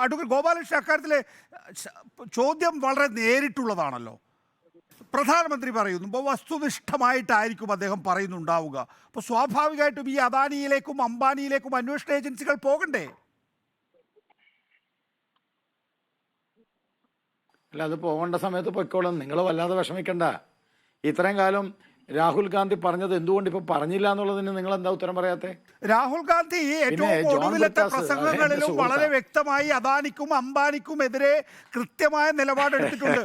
Advocate Gopalakrishnan അക്കാര്യത്തിലെ ചോദ്യം വളരെ നേരിട്ടുള്ളതാണല്ലോ. പ്രധാനമന്ത്രി പറയുന്നു, ഇപ്പോൾ വസ്തുനിഷ്ഠമായിട്ടായിരിക്കും അദ്ദേഹം പറയുന്നുണ്ടാവുക. അപ്പോൾ സ്വാഭാവികമായിട്ടും ഈ അദാനിയിലേക്കും അംബാനിയിലേക്കും അന്വേഷണ ഏജൻസികൾ പോകണ്ടേ? അല്ല, അത് പോകേണ്ട സമയത്ത് പൊയ്ക്കോളും. നിങ്ങൾ വല്ലാതെ വിഷമിക്കണ്ട. ഇത്രയും കാലം രാഹുൽ ഗാന്ധി പറഞ്ഞത് എന്തുകൊണ്ട് ഇപ്പൊ പറഞ്ഞില്ല എന്നുള്ളതിന് നിങ്ങൾ എന്താ ഉത്തരം പറയാത്തെ? രാഹുൽ ഗാന്ധി ഏറ്റവും ഒടുവിലത്തെ പ്രസംഗങ്ങളിലും വളരെ വ്യക്തമായി അദാനിക്കും അംബാനിക്കും എതിരെ കൃത്യമായ നിലപാടെടുത്തിട്ടുണ്ട്.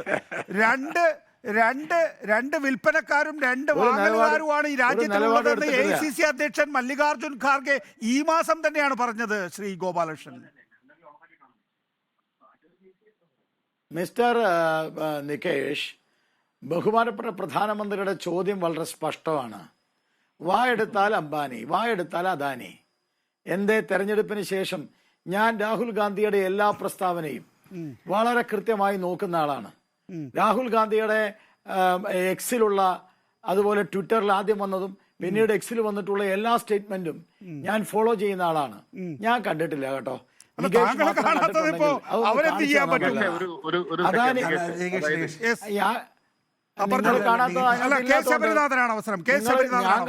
രണ്ട് വിൽപ്പനക്കാരും രണ്ട് വാങ്ങലുകാരുമാണ് ഈ രാജ്യത്തിലുള്ളതെന്ന് AICC അധ്യക്ഷൻ മല്ലികാർജുൻ ഖാർഗെ ഈ മാസം തന്നെയാണ് പറഞ്ഞത്. ശ്രീ ഗോപാലകൃഷ്ണൻ, മിസ്റ്റർ നികേഷ്, ബഹുമാനപ്പെട്ട പ്രധാനമന്ത്രിയുടെ ചോദ്യം വളരെ സ്പഷ്ടമാണ്. വായെടുത്താൽ അംബാനി, വായെടുത്താൽ അദാനി. എന്തേ തെരഞ്ഞെടുപ്പിന് ശേഷം ഞാൻ രാഹുൽ ഗാന്ധിയുടെ എല്ലാ പ്രസ്താവനയും വളരെ കൃത്യമായി നോക്കുന്ന ആളാണ്. രാഹുൽ ഗാന്ധിയുടെ എക്സിലുള്ള, അതുപോലെ ട്വിറ്ററിൽ ആദ്യം വന്നതും പിന്നീട് എക്സിൽ വന്നിട്ടുള്ള എല്ലാ സ്റ്റേറ്റ്മെന്റും ഞാൻ ഫോളോ ചെയ്യുന്ന ആളാണ്. ഞാൻ കണ്ടിട്ടില്ല കേട്ടോ. ഞാൻ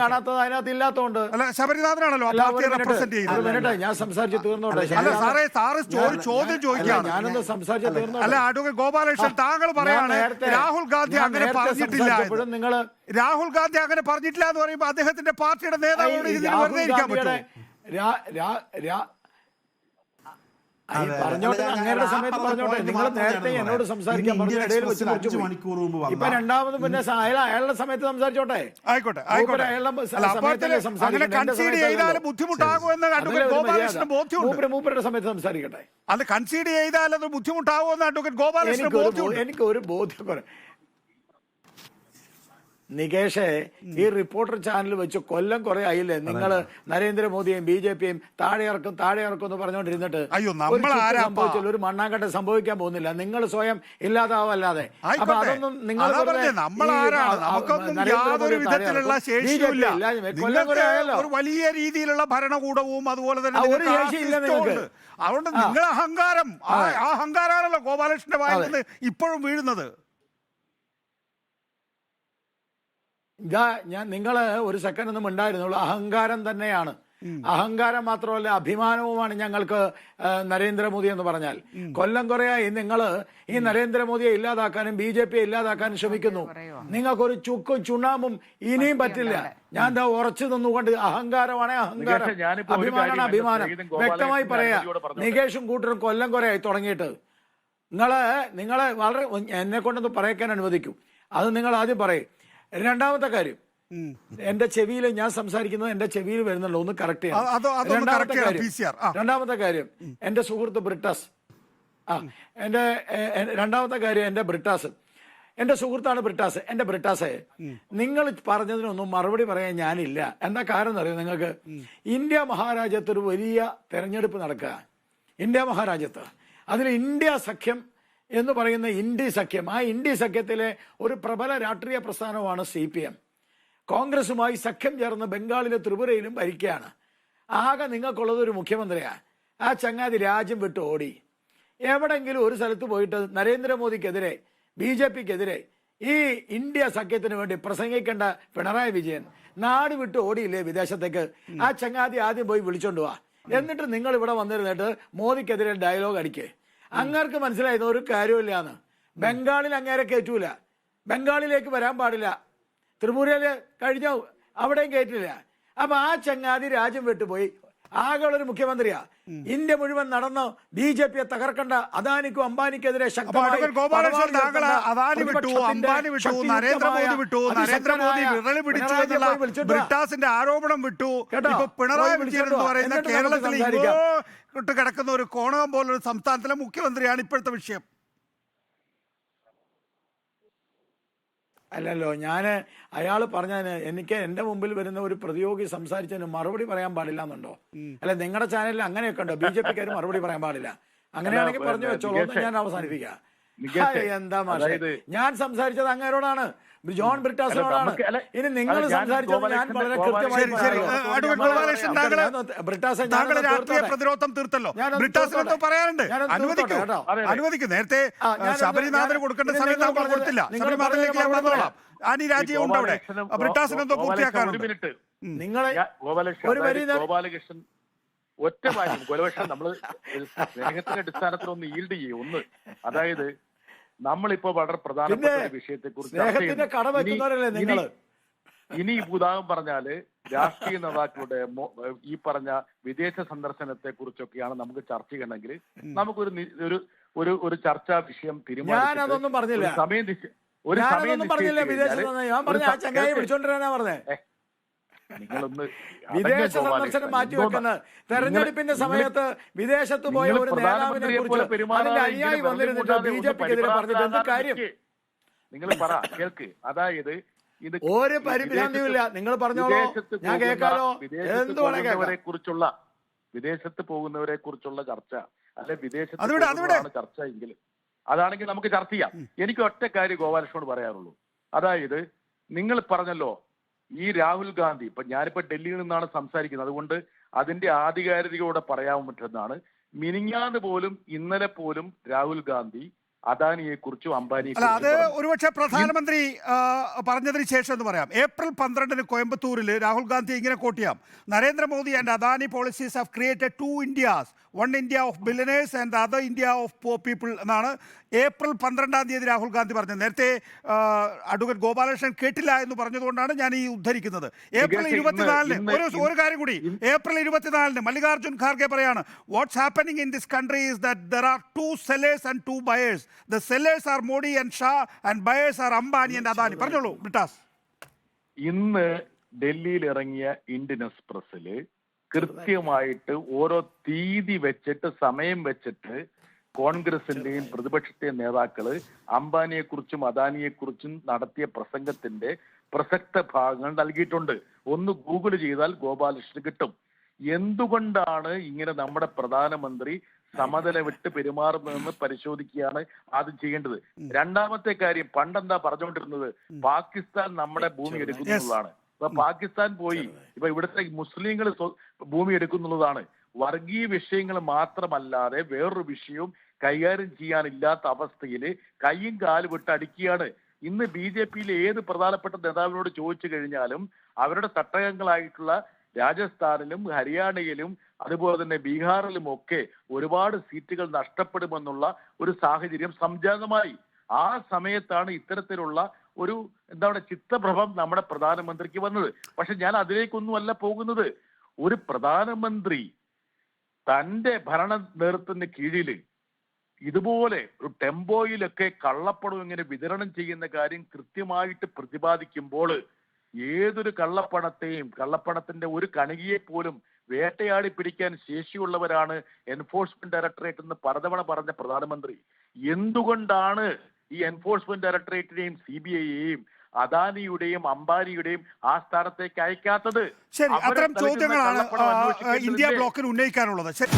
കാണാത്തത് അതിനകത്ത് ഇല്ലാത്തോണ്ട്. ഞാൻ സംസാരിച്ച് തീർന്നോട്ടെ. ഞാനൊന്ന് സംസാരിച്ച് തീർന്നോട്ടെ. ഗോപാലകൃഷ്ണൻ, താങ്കൾ പറയാണ് രാഹുൽ ഗാന്ധി അങ്ങനെ പറഞ്ഞിട്ടില്ല. രാഹുൽ ഗാന്ധി അങ്ങനെ പറഞ്ഞിട്ടില്ല എന്ന് പറയുമ്പോൾ അദ്ദേഹത്തിന്റെ പാർട്ടിയുടെ നേതാവോട് ഇതിന് വെറുതെ ഇരിക്കാൻ പറ്റുമോ? പറഞ്ഞോട്ടെ, അങ്ങയുടെ സമയത്ത് പറഞ്ഞോട്ടെ. നിങ്ങൾ നേരത്തെ എന്നോട് സംസാരിക്കാൻ പറഞ്ഞു, ഇടയിൽ വെച്ച് ഇപ്പൊ രണ്ടാമത് പിന്നെ അയാളുടെ സമയത്ത് സംസാരിച്ചോട്ടെ. ആയിക്കോട്ടെ. മൂപ്പരുടെ സമയത്ത് സംസാരിക്കട്ടെ. അല്ല, കൺസീഡ് ചെയ്താൽ അത് ബുദ്ധിമുട്ടാകുമെന്ന് അഡ്വക്കേറ്റ് ഗോപാലകൃഷ്ണൻ എനിക്ക് ഒരു ബോധ്യം. നികേഷേ, ഈ റിപ്പോർട്ടർ ചാനൽ വെച്ച് കൊല്ലം കുറെ ആയില്ലേ നിങ്ങൾ നരേന്ദ്രമോദിയെയും BJPയും താഴെ ഇറക്കും എന്ന് പറഞ്ഞുകൊണ്ടിരുന്നിട്ട് ഒരു മണ്ണാങ്കട്ട സംഭവിക്കാൻ പോകുന്നില്ല. നിങ്ങൾ സ്വയം ഇല്ലാതാവല്ലാതെ. അപ്പൊ അതൊന്നും നിങ്ങൾ വലിയ രീതിയിലുള്ള ഭരണകൂടവും അതുപോലെ തന്നെ അതുകൊണ്ട് നിങ്ങൾ അഹങ്കാരമാണല്ലോ ഗോപാലകൃഷ്ണന്റെ വായിൽ നിന്ന് ഇപ്പോഴും വീഴുന്നത്. നിങ്ങള് ഒരു സെക്കൻഡ് ഒന്നും ഉണ്ടായിരുന്നുള്ളൂ. അഹങ്കാരം തന്നെയാണ്. അഹങ്കാരം മാത്രമല്ല, അഭിമാനവുമാണ് ഞങ്ങൾക്ക് നരേന്ദ്രമോദി എന്ന് പറഞ്ഞാൽ. കൊല്ലം കുറയായി നിങ്ങൾ ഈ നരേന്ദ്രമോദിയെ ഇല്ലാതാക്കാനും BJPയെ ഇല്ലാതാക്കാനും ശ്രമിക്കുന്നു. നിങ്ങൾക്കൊരു ചുക്കും ചുണ്ണാമ്പും ഇനിയും പറ്റില്ല. ഞാൻ എന്താ ഉറച്ചു നിന്നുകൊണ്ട് അഹങ്കാരമാണ് അഹങ്കാരം, അഭിമാനമാണ് അഭിമാനം. വ്യക്തമായി പറയാ, നികേഷും കൂട്ടരും കൊല്ലം കുറയായി തുടങ്ങിയിട്ട്. നിങ്ങളെ വളരെ എന്നെ കൊണ്ടൊന്ന് പറയിക്കാൻ അനുവദിക്കും. അത് നിങ്ങൾ ആദ്യം പറയും. രണ്ടാമത്തെ കാര്യം, എന്റെ ചെവിയിൽ ഞാൻ സംസാരിക്കുന്നത് എന്റെ ചെവിയിൽ വരുന്നുണ്ടോ ഒന്ന് കറക്റ്റ് ചെയ്യാം. രണ്ടാമത്തെ കാര്യം എന്റെ സുഹൃത്ത് ബ്രിട്ടാസ്. രണ്ടാമത്തെ കാര്യം എന്റെ ബ്രിട്ടാസ്, എന്റെ സുഹൃത്താണ് ബ്രിട്ടാസ്. എന്റെ ബ്രിട്ടാസെ, നിങ്ങൾ പറഞ്ഞതിനൊന്നും മറുപടി പറയാൻ ഞാനില്ല. എന്താ കാരണം എന്നറിയോ നിങ്ങൾക്ക്? ഇന്ത്യ മഹാരാജ്യത്ത് ഒരു വലിയ തെരഞ്ഞെടുപ്പ് നടക്കുക. ഇന്ത്യ മഹാരാജ്യത്ത് അതിൽ ഇന്ത്യ സഖ്യം എന്ന് പറയുന്ന ഇന്ത്യ സഖ്യം, ആ ഇന്ത്യ സഖ്യത്തിലെ ഒരു പ്രബല രാഷ്ട്രീയ പ്രസ്ഥാനമാണ് CPM. കോൺഗ്രസുമായി സഖ്യം ചേർന്ന് ബംഗാളിലും ത്രിപുരയിലും ഭരിക്കുകയാണ്. ആകെ നിങ്ങൾക്കുള്ളത് ഒരു മുഖ്യമന്ത്രിയാണ്. ആ ചങ്ങാതി രാജ്യം വിട്ട് ഓടി. എവിടെങ്കിലും ഒരു സ്ഥലത്ത് പോയിട്ട് നരേന്ദ്രമോദിക്കെതിരെ BJPക്കെതിരെ ഈ ഇന്ത്യ സഖ്യത്തിന് വേണ്ടി പ്രസംഗിക്കേണ്ട പിണറായി വിജയൻ നാട് വിട്ട് ഓടിയില്ലേ വിദേശത്തേക്ക്? ആ ചങ്ങാതി ആദ്യം പോയി വിളിച്ചോണ്ട് പോവാ. എന്നിട്ട് നിങ്ങൾ ഇവിടെ വന്നിരുന്നിട്ട് മോദിക്കെതിരെ ഡയലോഗ് അടിക്കേ. അങ്ങർക്ക് മനസ്സിലായത് ഒരു കാര്യമില്ലാന്ന്. ബംഗാളിൽ അങ്ങേരെ കയറ്റൂല, ബംഗാളിലേക്ക് വരാൻ പാടില്ല, ത്രിപുരയില് കഴിഞ്ഞ അവിടെയും കയറ്റില്ല. അപ്പൊ ആ ചങ്ങാതി രാജ്യം വിട്ടുപോയി. ആകെയുള്ളൊരു മുഖ്യമന്ത്രിയാ. ഇന്ത്യ മുഴുവൻ നടന്ന് BJPയെ തകർക്കണ്ട, അദാനിക്കും അംബാനിക്കെതിരെ ബ്രിട്ടാസിന്റെ ആരോപണം വിട്ടു. പിണറായി വിജയൻ എന്ന് പറയുന്ന കേരളത്തിൽ കിടക്കുന്ന ഒരു കോണകം പോലൊരു സംസ്ഥാനത്തിലെ മുഖ്യമന്ത്രിയാണ് ഇപ്പോഴത്തെ വിഷയം. അല്ലല്ലോ, അയാൾ പറഞ്ഞതിന് എനിക്ക് എന്റെ മുമ്പിൽ വരുന്ന ഒരു പ്രതിയോഗി സംസാരിച്ചതിന് മറുപടി പറയാൻ പാടില്ല എന്നുണ്ടോ? അല്ല, നിങ്ങളുടെ ചാനലിൽ അങ്ങനെയൊക്കെ ഉണ്ടോ? BJPക്കാർ മറുപടി പറയാൻ പാടില്ല? അങ്ങനെയാണെങ്കിൽ പറഞ്ഞു വെച്ചോളൂ, ഞാൻ അവസാനിപ്പിക്കാം. എന്താ മാഷേ, ഞാൻ സംസാരിച്ചത് അങ്ങേരോടാണ്, ജോൺ ബ്രിട്ടാസിനോടാണ്. ഇനി നിങ്ങൾ സംസാരിച്ചത് ഞാൻ വളരെ കൃത്യമായി രാഷ്ട്രീയ പ്രതിരോധം തീർത്തല്ലോ. ബ്രിട്ടാസിനൊക്കെ പറയാനുണ്ട്, അനുവദിക്കും. നേരത്തെ ശബരിനാഥന് കൊടുക്കേണ്ട സമയത്ത് നമ്മൾ കൊടുത്തില്ല. ശബരിനാഥനിലേക്ക് ഞാൻ വന്നോളാം. ആനി രാജ്യം ഉണ്ട് അവിടെ. ബ്രിട്ടാസിനെന്തോ പൂർത്തിയാക്കാനുണ്ട്. നിങ്ങളെ ഗോപാലകൃഷ്ണൻ ഒറ്റ കാര്യം, ഗോപാലകൃഷ്ണൻ നമ്മള് സ്നേഹത്തിന്റെ അടിസ്ഥാനത്തിൽ ഒന്ന് ഈൽഡ് ചെയ്യും. ഒന്ന്, അതായത് നമ്മളിപ്പോ വളരെ പ്രധാനപ്പെട്ട ഒരു വിഷയത്തെ കുറിച്ച് ഇനി ഉദാഹരണം പറഞ്ഞാല് രാഷ്ട്രീയ നേതാക്കളുടെ ഈ പറഞ്ഞ വിദേശ സന്ദർശനത്തെ കുറിച്ചൊക്കെയാണ് നമുക്ക് ചർച്ച ചെയ്യണമെങ്കിൽ നമുക്കൊരു ഒരു ചർച്ചാ വിഷയം തീരുമാനിക്കും. നിങ്ങളൊന്ന് വിദേശ സന്ദർശനം മാറ്റിവെക്കുന്നത് തെരഞ്ഞെടുപ്പിന്റെ സമയത്ത് വിദേശത്ത് പോയ ഒരു നേതാവിനെ കുറിച്ച് അതിന്റെ അനുയായി വന്നിരുന്നിട്ട് ബിജെപിക്കെതിരെ പറഞ്ഞിട്ട് എന്ത് കാര്യം? നിങ്ങൾ പറ, കേൾക്ക്. അതായത് ഇത് ഒരു പരിഭ്രാന്തിയുമില്ല, നിങ്ങൾ പറഞ്ഞോളൂ, ഞാൻ കേൾക്കാലോ. വിദേശത്ത് പോകുന്നവരെ കുറിച്ചുള്ള ചർച്ച, അല്ലെ വിദേശത്ത് ചർച്ച എങ്കിൽ അതാണെങ്കിൽ നമുക്ക് ചർച്ച ചെയ്യാം. എനിക്ക് ഒറ്റ കാര്യം ഗോപാലകൃഷ്ണനോട് പറയാറുള്ളൂ. അതായത് നിങ്ങൾ പറഞ്ഞല്ലോ ഈ രാഹുൽ ഗാന്ധി, ഇപ്പൊ ഞാനിപ്പോ ഡൽഹിയിൽ നിന്നാണ് സംസാരിക്കുന്നത്, അതുകൊണ്ട് അതിന്റെ ആധികാരികതയോടെ പറയാൻ പറ്റുന്നതാണ്. മിനിഞ്ഞാന്ന് പോലും ഇന്നലെ പോലും രാഹുൽ ഗാന്ധി അദാനിയെ കുറിച്ചും അംബാനിയെ കുറിച്ചും അത് ഒരുപക്ഷെ പ്രധാനമന്ത്രി പറഞ്ഞതിന് ശേഷം എന്ന് പറയാം. ഏപ്രിൽ 12 കോയമ്പത്തൂരിൽ രാഹുൽ ഗാന്ധി ഇങ്ങനെ കോട്ട് ചെയ്യാം: Narendra Modi and Adani policies have created 2 Indias, one India of billionaires and the other India of poor people എന്നാണ് ഏപ്രിൽ 12 രാഹുൽ ഗാന്ധി പറഞ്ഞത്. നേരത്തെ അഡ്വക്കേറ്റ് ഗോപാലകൃഷ്ണൻ കേട്ടില്ല എന്ന് പറഞ്ഞതുകൊണ്ടാണ് ഞാൻ ഈ ഉദ്ധരിക്കുന്നത്. ഏപ്രിൽ 24 ഒരു കാര്യം കൂടി, ഏപ്രിൽ 24 മല്ലികാർജുൻ ഖാർഗെ പറയാണ്: what's happening in this country is that there R 2 sellers and 2 buyers. The sellers are Modi and Shah and buyers are Ambani and Adani. പറഞ്ഞോളൂ ബ്രിട്ടാസ്. ഇന്ന് ഡൽഹിയിൽ ഇറങ്ങിയ ഇന്ത്യൻ എക്സ്പ്രസ്സില് കൃത്യമായിട്ട് ഓരോ തീയതി വെച്ചിട്ട് സമയം വെച്ചിട്ട് കോൺഗ്രസിന്റെയും പ്രതിപക്ഷത്തെയും നേതാക്കള് അംബാനിയെ കുറിച്ചും അദാനിയെ കുറിച്ചും നടത്തിയ പ്രസംഗത്തിന്റെ പ്രസക്ത ഭാഗങ്ങൾ നൽകിയിട്ടുണ്ട്. ഒന്ന് ഗൂഗിൾ ചെയ്താൽ ഗോപാലകൃഷ്ണന് കിട്ടും. എന്തുകൊണ്ടാണ് ഇങ്ങനെ നമ്മുടെ പ്രധാനമന്ത്രി സമതല വിട്ട് പെരുമാറുന്നതെന്ന് പരിശോധിക്കുകയാണ് ആദ്യം ചെയ്യേണ്ടത്. രണ്ടാമത്തെ കാര്യം, പണ്ടെന്താ പറഞ്ഞുകൊണ്ടിരുന്നത്, പാകിസ്ഥാൻ നമ്മുടെ ഭൂമി എടുക്കുന്നുള്ളതാണ്. ഇപ്പൊ പാകിസ്ഥാൻ പോയി ഇപ്പൊ ഇവിടുത്തെ മുസ്ലിങ്ങൾ ഭൂമി എടുക്കുന്നുള്ളതാണ്. വർഗീയ വിഷയങ്ങൾ മാത്രമല്ലാതെ വേറൊരു വിഷയവും കൈകാര്യം ചെയ്യാനില്ലാത്ത അവസ്ഥയിൽ കൈയും കാലും വിട്ട് അടിക്കുകയാണ്. ഇന്ന് BJPയിലെ ഏത് പ്രധാനപ്പെട്ട നേതാവിനോട് ചോദിച്ചു കഴിഞ്ഞാലും അവരുടെ തട്ടകങ്ങളായിട്ടുള്ള രാജസ്ഥാനിലും ഹരിയാനയിലും അതുപോലെ തന്നെ ബീഹാറിലും ഒക്കെ ഒരുപാട് സീറ്റുകൾ നഷ്ടപ്പെടുമെന്നുള്ള ഒരു സാഹചര്യം സംജാതമായി. ആ സമയത്താണ് ഇത്തരത്തിലുള്ള ഒരു ചിത്തഭ്രമം നമ്മുടെ പ്രധാനമന്ത്രിക്ക് വന്നത്. പക്ഷെ ഞാൻ അതിലേക്കൊന്നുമല്ല പോകുന്നത്. ഒരു പ്രധാനമന്ത്രി തന്റെ ഭരണ നേതൃത്വത്തിന് കീഴിൽ ഇതുപോലെ ഒരു ടെമ്പോയിലൊക്കെ കള്ളപ്പണം ഇങ്ങനെ വിതരണം ചെയ്യുന്ന കാര്യം കൃത്യമായിട്ട് പ്രതിപാദിക്കുമ്പോൾ ഏതൊരു കള്ളപ്പണത്തിന്റെ ഒരു കണികയെ പോലും വേട്ടയാടി പിടിക്കാൻ ശേഷിയുള്ളവരാണ് എൻഫോഴ്സ്മെന്റ് ഡയറക്ടറേറ്റ് എന്ന് പലതവണ പറഞ്ഞ പ്രധാനമന്ത്രി. എന്തുകൊണ്ടാണ് ഈ എൻഫോഴ്സ്മെന്റ് ഡയറക്ടറേറ്റിനെയും CBIയെയും അദാനിയുടെയും അംബാനിയുടെയും ആ സ്ഥാനത്തേക്ക് അയക്കാത്തത്? ശരി, അത്തരം ചോദ്യങ്ങളാണ് ഇന്ത്യ ബ്ലോക്കിന് ഉന്നയിക്കാനുള്ളത്. ശരി.